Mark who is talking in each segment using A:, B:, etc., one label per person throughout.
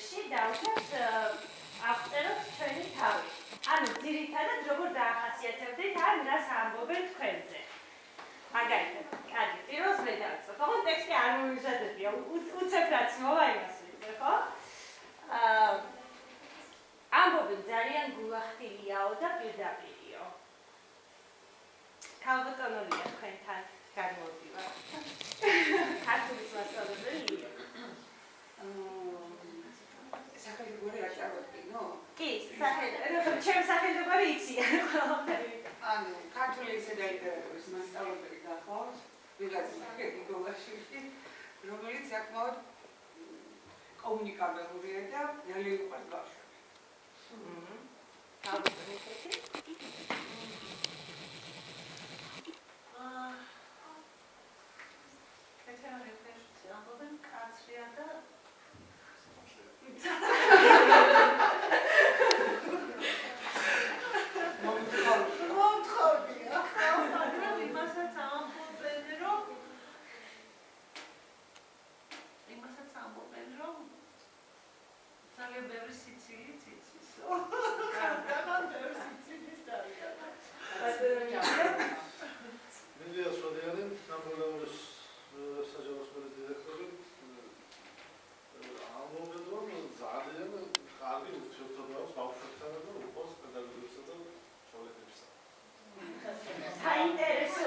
A: წრეში დავუშვათ ავწეროთ ჩვენი თავი. ანუ ძირითადად როგორ დაახასიათებდით ან რას ამბობენ თქვენზე. მაგალითად, კარგი, პირველს მე დავიწყებ. ოღონდ ტექსტი არ მომიზადებია, უცებ რაც მოვა იმას ვიწყებ, ხო? ამბობენ ძალიან გულახდილიაო და პირდაპირიო. ქალბატონია თქვენთან გადმოვდივარ. ქართულის მასწავლებელია.
B: სახელმწიფო არ წავადგინო?
A: კი, ჩემ სახელმწიფო იციან ყველაფერი.
B: ანუ ქართული ლიტერატურის მასწავლებელი გახავთ, ვიღაცა გიგოლაშვილი, რომელიც საკმაოდ კომუნიკაბელურია და ძალიან უყვარს ბავშვებს.
A: ქალბატონი ესეთი?
C: ამბობენ კაცრია და მომთხოვია. იმასაც ამბობენ, რომ ძალიან ბევრი სიცილი ციცისო. კარგად ბევრი სიცილის დაიგანა.
D: მენდია სვადიანი, ნამოლაურის საჯარო სკოლის დირექტორი. ამბობენ, რომ ძალიან კარგი ურთიერთობა აქვს ბავშვებთან და უყურს პედაგოგებსა და ცოლებებსა.
A: საინტერესო.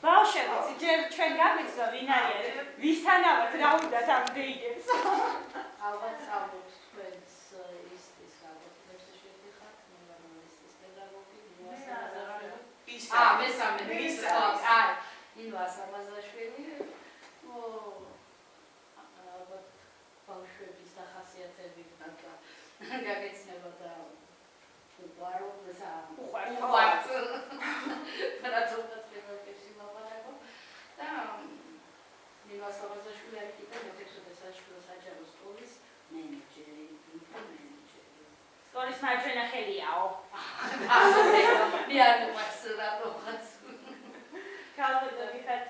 A: ბავშვებიც ჯერ ჩვენ გამიცნო ვინ არის, ვისთანავთ რა უნდათ ამ დეიგებს.
C: ალბათ ალბათ თქვენს ისის ალბათ შევდიხართ, ნორმალისტის პედაგოგი, მესამე ინვას ამაზაშვილი. ალბათ ბავშვების დახასიათებით გაგეცნება და უყვარს და ნინოს ამაზაშვილი არის კიდე მე-16 საჯარო სკოლის მენეჯერი, ინფომენეჯერი.
A: სკოლის მარჯვენა ხელიაო.
C: მე არ მოყვარს რატომღაც.
A: ქალბატონი ხართ?